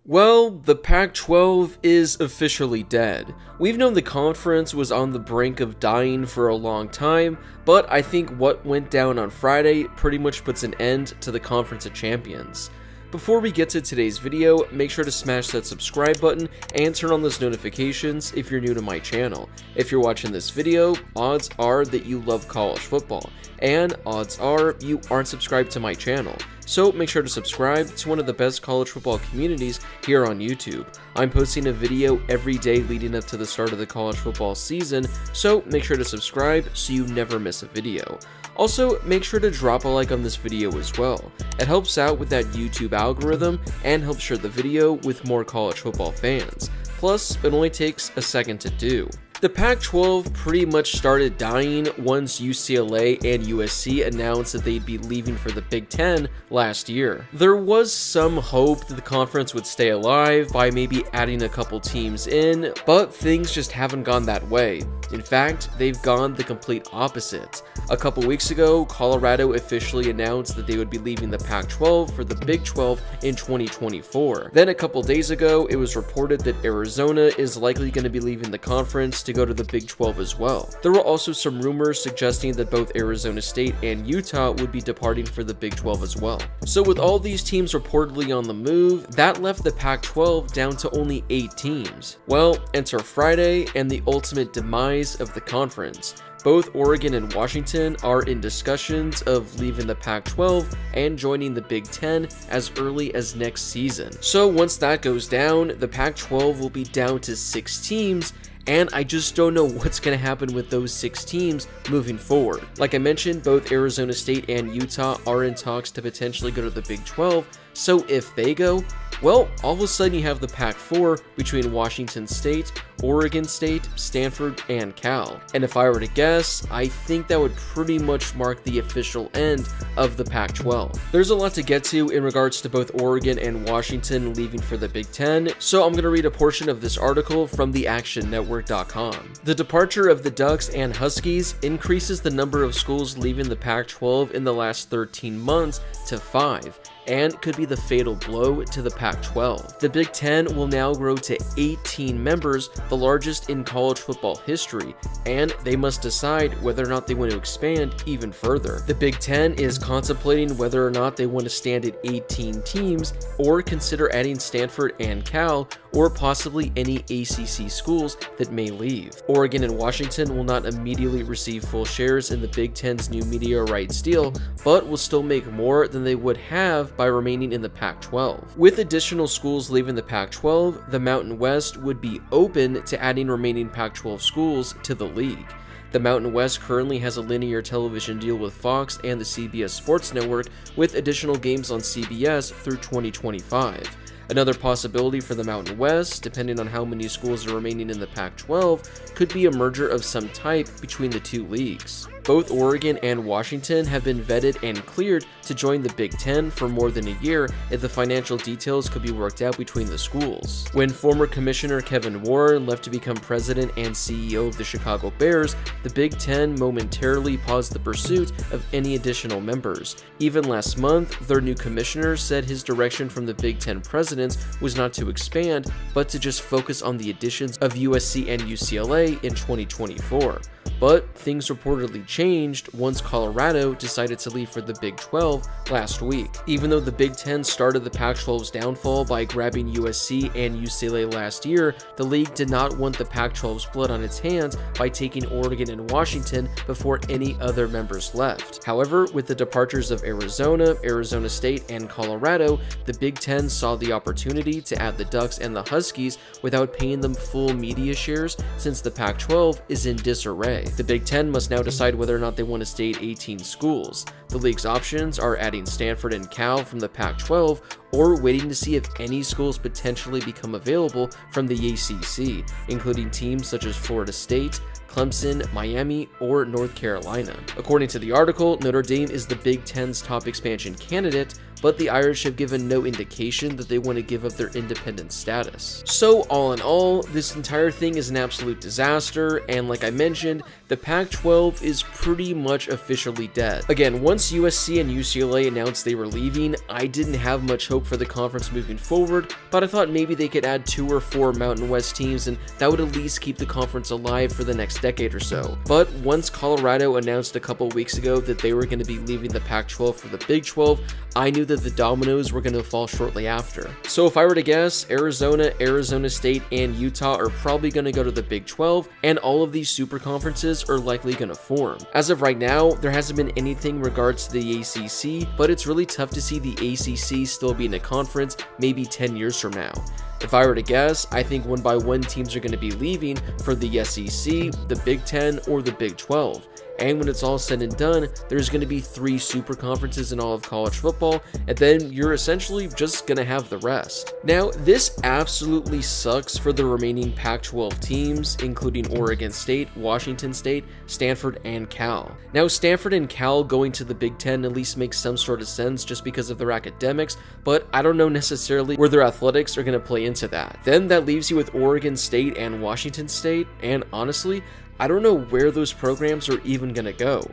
Well, the Pac-12 is officially dead. We've known the conference was on the brink of dying for a long time, but I think what went down on Friday pretty much puts an end to the Conference of Champions. Before we get to today's video, make sure to smash that subscribe button and turn on those notifications if you're new to my channel. If you're watching this video, odds are that you love college football, and odds are you aren't subscribed to my channel. So make sure to subscribe to one of the best college football communities here on YouTube. I'm posting a video every day leading up to the start of the college football season, so make sure to subscribe so you never miss a video. Also, make sure to drop a like on this video as well. It helps out with that YouTube algorithm and helps share the video with more college football fans. Plus, it only takes a second to do. The Pac-12 pretty much started dying once UCLA and USC announced that they'd be leaving for the Big Ten last year. There was some hope that the conference would stay alive by maybe adding a couple teams in, but things just haven't gone that way. In fact, they've gone the complete opposite. A couple weeks ago, Colorado officially announced that they would be leaving the Pac-12 for the Big 12 in 2024. Then a couple days ago, it was reported that Arizona is likely going to be leaving the conference to go to the Big 12 as well. There were also some rumors suggesting that both Arizona State and Utah would be departing for the Big 12 as well. So with all these teams reportedly on the move, that left the Pac-12 down to only 8 teams. Well, enter Friday and the ultimate demise of the conference. Both Oregon and Washington are in discussions of leaving the Pac-12 and joining the Big Ten as early as next season. So once that goes down, the Pac-12 will be down to 6 teams, and I just don't know what's going to happen with those 6 teams moving forward. Like I mentioned, both Arizona State and Utah are in talks to potentially go to the Big 12, so if they go, well, all of a sudden you have the Pac-4 between Washington State, Oregon State, Stanford, and Cal. And if I were to guess, I think that would pretty much mark the official end of the Pac-12. There's a lot to get to in regards to both Oregon and Washington leaving for the Big Ten, so I'm going to read a portion of this article from theactionnetwork.com. The departure of the Ducks and Huskies increases the number of schools leaving the Pac-12 in the last 13 months to 5. And could be the fatal blow to the Pac-12. The Big Ten will now grow to 18 members, the largest in college football history, and they must decide whether or not they want to expand even further. The Big Ten is contemplating whether or not they want to stand at 18 teams, or consider adding Stanford and Cal, or possibly any ACC schools that may leave. Oregon and Washington will not immediately receive full shares in the Big Ten's new media rights deal, but will still make more than they would have by remaining in the Pac-12. With additional schools leaving the Pac-12, the Mountain West would be open to adding remaining Pac-12 schools to the league. The Mountain West currently has a linear television deal with Fox and the CBS Sports Network, with additional games on CBS through 2025. Another possibility for the Mountain West, depending on how many schools are remaining in the Pac-12, could be a merger of some type between the two leagues. Both Oregon and Washington have been vetted and cleared to join the Big Ten for more than a year if the financial details could be worked out between the schools. When former Commissioner Kevin Warren left to become president and CEO of the Chicago Bears, the Big Ten momentarily paused the pursuit of any additional members. Even last month, their new commissioner said his direction from the Big Ten presidents was not to expand, but to just focus on the additions of USC and UCLA in 2024. But things reportedly changed once Colorado decided to leave for the Big 12 last week. Even though the Big Ten started the Pac-12's downfall by grabbing USC and UCLA last year, the league did not want the Pac-12's blood on its hands by taking Oregon and Washington before any other members left. However, with the departures of Arizona, Arizona State, and Colorado, the Big Ten saw the opportunity to add the Ducks and the Huskies without paying them full media shares, since the Pac-12 is in disarray. The Big Ten must now decide whether or not they want to stay at 18 schools. The league's options are adding Stanford and Cal from the Pac-12, or waiting to see if any schools potentially become available from the ACC, including teams such as Florida State, Clemson, Miami, or North Carolina. According to the article, Notre Dame is the Big Ten's top expansion candidate, but the Irish have given no indication that they want to give up their independent status. So all in all, this entire thing is an absolute disaster, and like I mentioned, the Pac-12 is pretty much officially dead. Again, once USC and UCLA announced they were leaving, I didn't have much hope for the conference moving forward, but I thought maybe they could add 2 or 4 Mountain West teams and that would at least keep the conference alive for the next decade or so. But once Colorado announced a couple weeks ago that they were going to be leaving the Pac-12 for the Big 12, I knew that the dominoes were going to fall shortly after. So if I were to guess, Arizona, Arizona State, and Utah are probably going to go to the Big 12, and all of these super conferences are likely going to form. As of right now, there hasn't been anything in regards to the ACC, but it's really tough to see the ACC still being a conference maybe 10 years from now. If I were to guess, I think one by one teams are going to be leaving for the SEC, the Big 10, or the Big 12. And when it's all said and done, there's going to be 3 super conferences in all of college football, and then you're essentially just going to have the rest. Now, this absolutely sucks for the remaining Pac-12 teams, including Oregon State, Washington State, Stanford, and Cal. Now, Stanford and Cal going to the Big 10 at least makes some sort of sense just because of their academics, but I don't know necessarily where their athletics are going to play into that. Then that leaves you with Oregon State and Washington State, and honestly, I don't know where those programs are even going to go.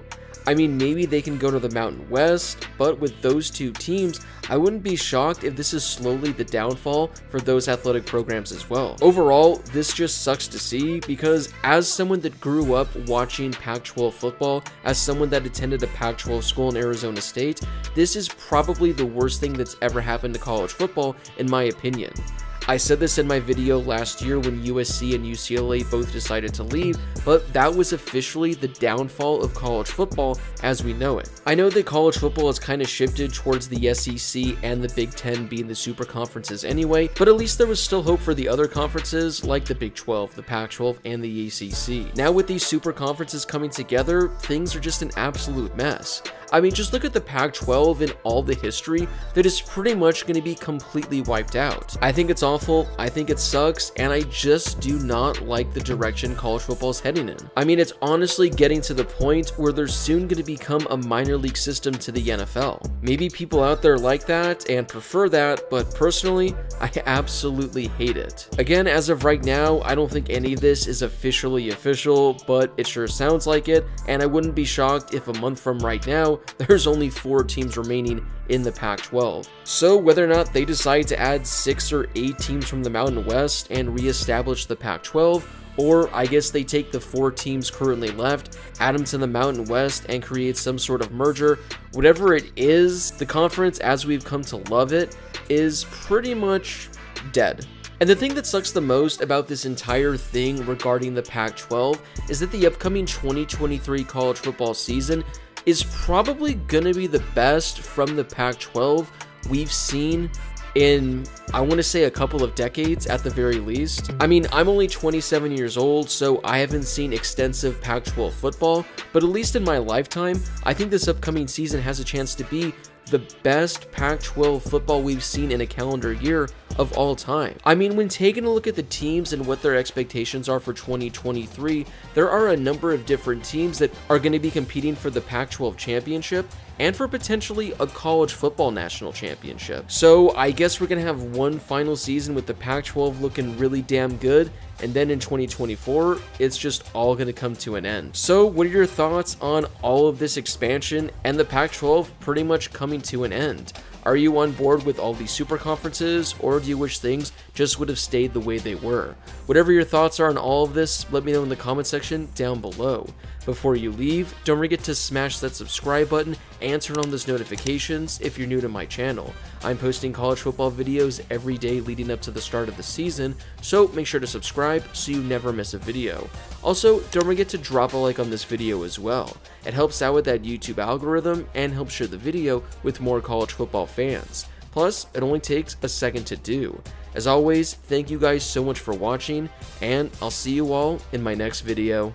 I mean, maybe they can go to the Mountain West, but with those 2 teams, I wouldn't be shocked if this is slowly the downfall for those athletic programs as well. Overall, this just sucks to see because as someone that grew up watching Pac-12 football, as someone that attended a Pac-12 school in Arizona State, this is probably the worst thing that's ever happened to college football, in my opinion. I said this in my video last year when USC and UCLA both decided to leave, but that was officially the downfall of college football as we know it. I know that college football has kind of shifted towards the SEC and the Big 10 being the super conferences anyway, but at least there was still hope for the other conferences like the Big 12, the Pac-12, and the ACC. Now with these super conferences coming together, things are just an absolute mess. I mean, just look at the Pac-12 and all the history that is pretty much going to be completely wiped out. I think it's awful, I think it sucks, and I just do not like the direction college football is heading in. I mean, it's honestly getting to the point where there's soon going to become a minor league system to the NFL. Maybe people out there like that and prefer that, but personally, I absolutely hate it. Again, as of right now, I don't think any of this is officially official, but it sure sounds like it, and I wouldn't be shocked if a month from right now, there's only 4 teams remaining in the Pac-12. So whether or not they decide to add 6 or 8 teams from the Mountain West and re-establish the Pac-12, or I guess they take the 4 teams currently left, add them to the Mountain West, and create some sort of merger, whatever it is, the conference as we've come to love it is pretty much dead. And the thing that sucks the most about this entire thing regarding the Pac-12 is that the upcoming 2023 college football season is probably gonna be the best from the Pac-12 we've seen in, I want to say, a couple of decades at the very least. I mean, I'm only 27 years old, so I haven't seen extensive Pac-12 football, but at least in my lifetime, I think this upcoming season has a chance to be the best Pac-12 football we've seen in a calendar year of all time. I mean, when taking a look at the teams and what their expectations are for 2023, there are a number of different teams that are going to be competing for the Pac-12 championship and for potentially a college football national championship. So I guess we're going to have one final season with the Pac-12 looking really damn good, and then in 2024, it's just all going to come to an end. So what are your thoughts on all of this expansion and the Pac-12 pretty much coming to an end? Are you on board with all these super conferences, or do you wish things just would have stayed the way they were? Whatever your thoughts are on all of this, let me know in the comment section down below. Before you leave, don't forget to smash that subscribe button and turn on those notifications if you're new to my channel. I'm posting college football videos every day leading up to the start of the season, so make sure to subscribe so you never miss a video. Also, don't forget to drop a like on this video as well. It helps out with that YouTube algorithm and helps share the video with more college football fans. Plus, it only takes a second to do. As always, thank you guys so much for watching, and I'll see you all in my next video.